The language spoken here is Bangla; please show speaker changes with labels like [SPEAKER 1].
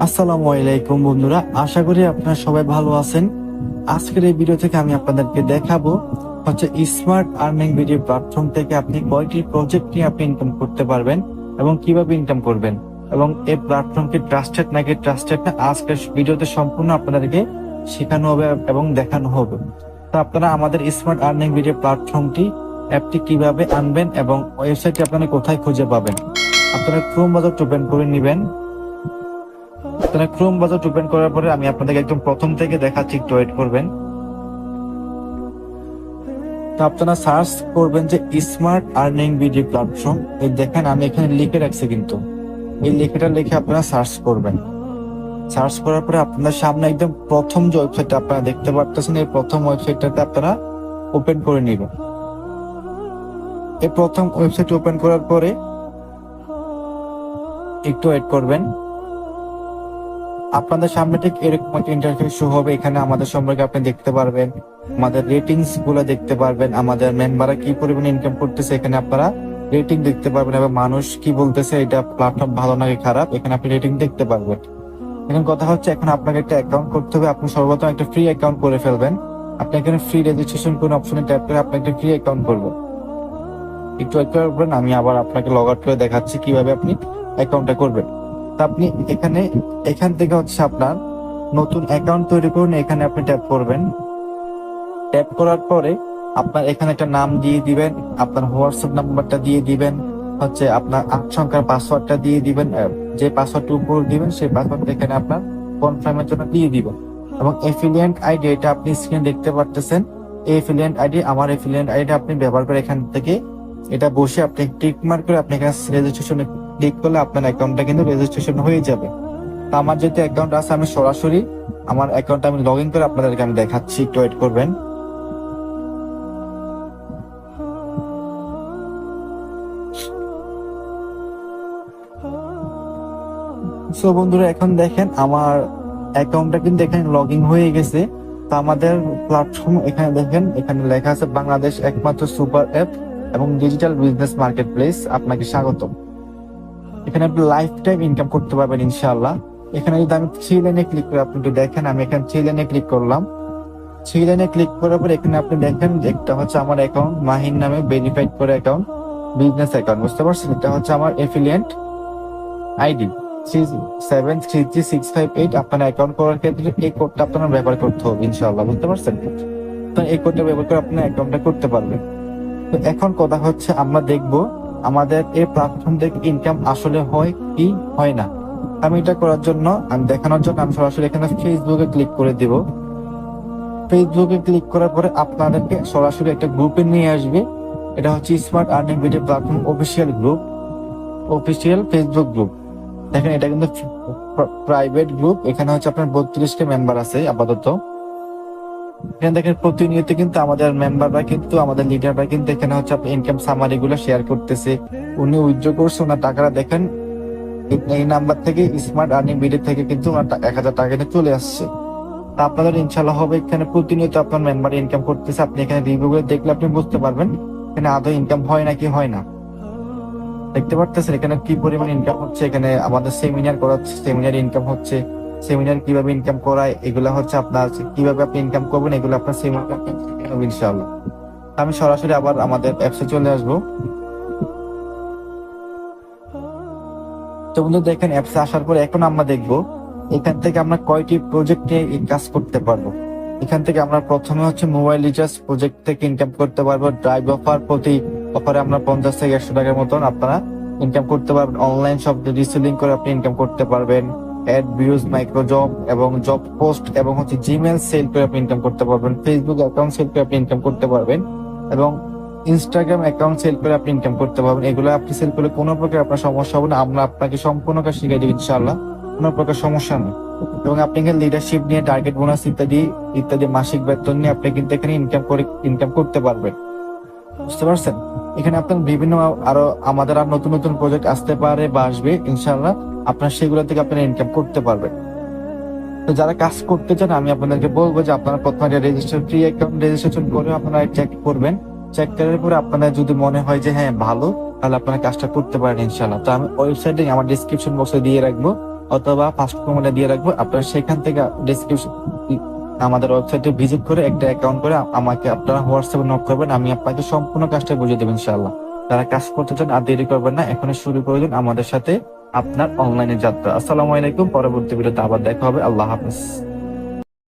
[SPEAKER 1] আসসালামু আলাইকুম বন্ধুরা, আশা করি আপনারা সবাই ভালো আছেন। আজকের এই ভিডিও থেকে আমি আপনাদেরকে দেখাবো স্মার্ট আর্নিং ভিডিও প্ল্যাটফর্ম থেকে আপনি কয়টি প্রজেক্ট নিয়ে আপনি ইনকাম করতে পারবেন এবং কিভাবে ইনকাম করবেন, এবং এই প্ল্যাটফর্ম কি ট্রাস্টেড নাকি ট্রাস্টেড না, আজকের ভিডিওতে সম্পূর্ণ আপনাদেরকে শেখানো হবে এবং দেখানো হবে। তো আপনারা আমাদের স্মার্ট আর্নিং ভিডিও প্ল্যাটফর্মটি অ্যাপটি কিভাবে আনবেন এবং ওয়েবসাইটটি আপনারা কোথায় খুঁজে পাবেন, আপনারা ক্রোম ব্রাউজার ওপেন করে নেবেন। আপনারা ক্রোম ব্রাউজার ওপেন করার পরে আমি আপনাদেরকে একদম প্রথম থেকে দেখাচ্ছি, একটু ওয়েট করবেন। তো আপনারা সার্চ করবেন যে স্মার্ট আর্নিং ভিডিও প্ল্যাটফর্ম। এই দেখেন আমি এখানে লিখে রাখছি, কিন্তু এই লেখাটা লিখে আপনারা সার্চ করবেন। সার্চ করার পরে আপনাদের সামনে একদম প্রথম যে ওয়েবসাইটটা আপনারা দেখতে পাচ্ছেন, এই প্রথম ওয়েবসাইটটাতে আপনারা ওপেন করে নেবেন। এই প্রথম ওয়েবসাইট ওপেন করার পরে একটু ওয়েট করবেন। আপনাদের সামনে ঠিক এরকম একটা ইন্টারফেস শো হবে। এখানে আমাদের সম্পর্কে আপনি দেখতে পারবেন, আমাদের রেটিংস গুলো দেখতে পারবেন, আমাদের মেম্বাররা কি পরিমাণে ইনকাম করতেছে এখানে আপনারা রেটিং দেখতে পারবেন, এবং মানুষ কি বলতেছে এটা প্ল্যাটফর্ম ভালো নাকি খারাপ এখানে আপনি রেটিং দেখতে পারবেন। এখন কথা হচ্ছে, এখন আপনাকে একটা অ্যাকাউন্ট করতে হবে। আপনি সর্বপ্রথম একটা ফ্রি অ্যাকাউন্ট করে ফেলবেন। আপনি এখানে ফ্রি রেজিস্ট্রেশন কোন অপশনে ট্যাপ করে আপনি একটা ফ্রি অ্যাকাউন্ট করবেন। একটু ওয়েট করবেন, আমি আবার আপনাকে লগ আউট করে দেখাচ্ছি কিভাবে আপনি অ্যাকাউন্টটা করবেন। তা আপনি এখান থেকে আপনার নতুন অ্যাকাউন্ট তৈরি করুন। এখানে আপনি ট্যাপ করবেন। ট্যাপ করার পরে আপনার এখানে একটা নাম দিয়ে দিবেন, আপনার হোয়াটসঅ্যাপ নাম্বারটা দিয়ে দিবেন, আপনার 8 সংখ্যার পাসওয়ার্ডটা দিয়ে দিবেন। যে পাসওয়ার্ডটা উপর দিবেন সেই পাসওয়ার্ডটা এখানে আপনার কনফার্মের জন্য দিয়ে দিবেন। এবং এফিলিয়েন্ট আইডি, এটা আপনি স্ক্রিনে দেখতে পাচ্ছেন, এই এফিলিয়েন্ট আইডি আমার এফিলিয়েন্ট আইডি আপনি ব্যবহার করে এখান থেকে এটা বসে আপনি টিক মার্ক করে আপনি এখানে রেজিস্ট্রেশনে ক্লিক করলে আপনার অ্যাকাউন্টটা কিন্তু রেজিস্ট্রেশন হয়ে যাবে। তো আমার যেহেতু অ্যাকাউন্ট আছে, আমি সরাসরি আমার অ্যাকাউন্টটা আমি লগ ইন করে আপনাদেরকে আমি দেখাচ্ছি, একটু ওয়েট করবেন। সো বন্ধুরা, এখন দেখেন আমার অ্যাকাউন্টটা কিন্তু এখানে লগ ইন হয়ে গেছে। তো আমাদের প্ল্যাটফর্ম এখানে দেখেন, এখানে লেখা আছে বাংলাদেশ একমাত্র সুপার অ্যাপ এবং ডিজিটাল বিজনেস মার্কেট প্লেস, আপনাকে স্বাগতম। এখানে আপনি লাইফ টাইম ইনকাম করতে পারবেন ইনশাআল্লাহ। এখানে যদি আমি 3 লাইনে ক্লিক করে আপনি একটু দেখেন, আমি এখানে 3 লাইনে ক্লিক করলাম। 3 লাইনে ক্লিক করার পর এখানে আপনি দেখেন একটা আমার অ্যাকাউন্ট মাহিন নামে ভেরিফাইড করে অ্যাকাউন্ট, বিজনেস অ্যাকাউন্ট, বুঝতে পারছেন? এটা আমার এফিলিয়েন্ট আইডি 37333658। আপনার অ্যাকাউন্ট করার ক্ষেত্রে এই কোডটা আপনার ব্যবহার করতে হবে ইনশাআল্লাহ, বুঝতে পারছেন? তো এই কোডটা ব্যবহার করে আপনি অ্যাকাউন্টটা করতে পারবেন। তো এখন কথা হচ্ছে, আমরা দেখবো আমাদের এই প্ল্যাটফর্ম থেকে ইনকাম আসলে হয় কি হয় না। আমি এটা করার জন্য, আমি দেখানোর জন্য আমি সরাসরি এখানে ফেসবুকে ক্লিক করে দিব। ফেসবুকে ক্লিক করার পরে আপনাদেরকে সরাসরি একটা গ্রুপে নিয়ে আসবে। এটা smart earning video platform official group, official Facebook group. দেখেন এটা কিন্তু প্রাইভেট গ্রুপ। এখানে আপনার 32টা মেম্বার আছে আপাতত। এখানে দেখেন প্রতিনিয়ত কিন্তু আমাদের মেম্বাররা কিন্তু আমাদের লিডাররা কিন্তু এখানে আপনার ইনকাম সামারি গুলো শেয়ার করতেছে। উনি উইথড্র করছে, ওনার টাকাটা দেখেন এই নাম্বার থেকে, স্মার্ট আর্নিং ভিডিও থেকে কিন্তু ওনার 1000 টাকা কিন্তু চলে আসছে। তা আপনাদের ইনশাল্লাহ হবে, এখানে প্রতিনিয়ত আপনার মেম্বার ইনকাম করতেছে। আপনি এখানে রিভিউ গুলো দেখলে আপনি বুঝতে পারবেন এখানে আদৌ ইনকাম হয় নাকি হয় না। দেখতে পারতেছেন এখানে কি পরিমাণ ইনকাম হচ্ছে। এখানে আমাদের সেমিনার করাচ্ছে, সেমিনার ইনকাম হচ্ছে। সেমিনার কিভাবে ইনকাম করায় এগুলা আপনার কিভাবে আপনি ইনকাম করবেন এগুলো আপনার সেমিনার ইনশাআল্লাহ। আমি সরাসরি আবার আমাদের অ্যাপসে চলে আসবো। তো বন্ধু দেখেন, অ্যাপসে আসার পরে এখন আমরা দেখবো এখান থেকে আমরা কয়টি প্রজেক্ট নিয়ে কাজ করতে পারবো। এখান থেকে আমরা প্রথমে মোবাইল রিচার্জ প্রজেক্ট থেকে ইনকাম করতে পারবো। ড্রাইভ অফার, প্রতি অফারে আমরা 50 থেকে 100 টাকার মতন আপনারা ইনকাম করতে পারবেন। অনলাইন শপ রিসেলিং করে আপনি ইনকাম করতে পারবেন। অ্যাড ভিউজ, মাইক্রো জব এবং জব পোস্ট এবং জিমেল সেল করে আপনি ইনকাম করতে পারবেন। ফেসবুক অ্যাকাউন্ট সেল করে আপনি ইনকাম করতে পারবেন এবং ইনস্টাগ্রাম অ্যাকাউন্ট সেল করে আপনি ইনকাম করতে পারবেন। এগুলো আপনি সেল করলে কোনো প্রকার আপনার সমস্যা হবে না। আমরা আপনাকে সম্পূর্ণ কাজ শিখিয়ে দেব ইনশাআল্লাহ, কোনো প্রকার সমস্যা নেই। এবং আপনি এখানে লিডারশিপ নিয়ে, টার্গেট বোনাস ইত্যাদি ইত্যাদি মাসিক বেতন নিয়ে আপনি কিন্তু এখানে ইনকাম করতে পারবেন, বুঝতে পারছেন? এখানে আপনার বিভিন্ন আমাদের নতুন নতুন প্রজেক্ট আসতে পারে বা আসবে ইনশাআল্লাহ, আপনার সেগুলো থেকে আপনারা ইনকাম করতে পারবেন। তো যারা কাজ করতে চান আমি আপনাদেরকে বলবো যে আপনারা প্রথমে ফ্রি অ্যাকাউন্ট রেজিস্ট্রেশন করে আপনারা চেক করবেন। চেক করার পরে আপনাদের যদি মনে হয় যে হ্যাঁ ভালো, তাহলে আপনারা কাজটা করতে পারেন ইনশাআল্লাহ। তো আমি ওয়েবসাইটে আমার ডিসক্রিপশন বক্সে দিয়ে রাখবো, অথবা ফার্স্ট কমেন্টে দিয়ে রাখবো, আপনারা সেখান থেকে ডেসক্রিপশন আমাদের ওয়েবসাইটে ভিজিট করে একটা অ্যাকাউন্ট করে আমাকে আপনারা হোয়াটসঅ্যাপে নক করবেন, আমি আপনাকে সম্পূর্ণ কাজটা বুঝিয়ে দেবো ইনশাআল্লাহ। যারা কাজ করতে চান আর দেরি করবেন না, এখনই শুরু করে দিন আমাদের সাথে আপনার অনলাইনে যাত্রা। আসসালামু আলাইকুম, পরবর্তী ভিডিওতে আবার দেখা হবে। আল্লাহ হাফেজ।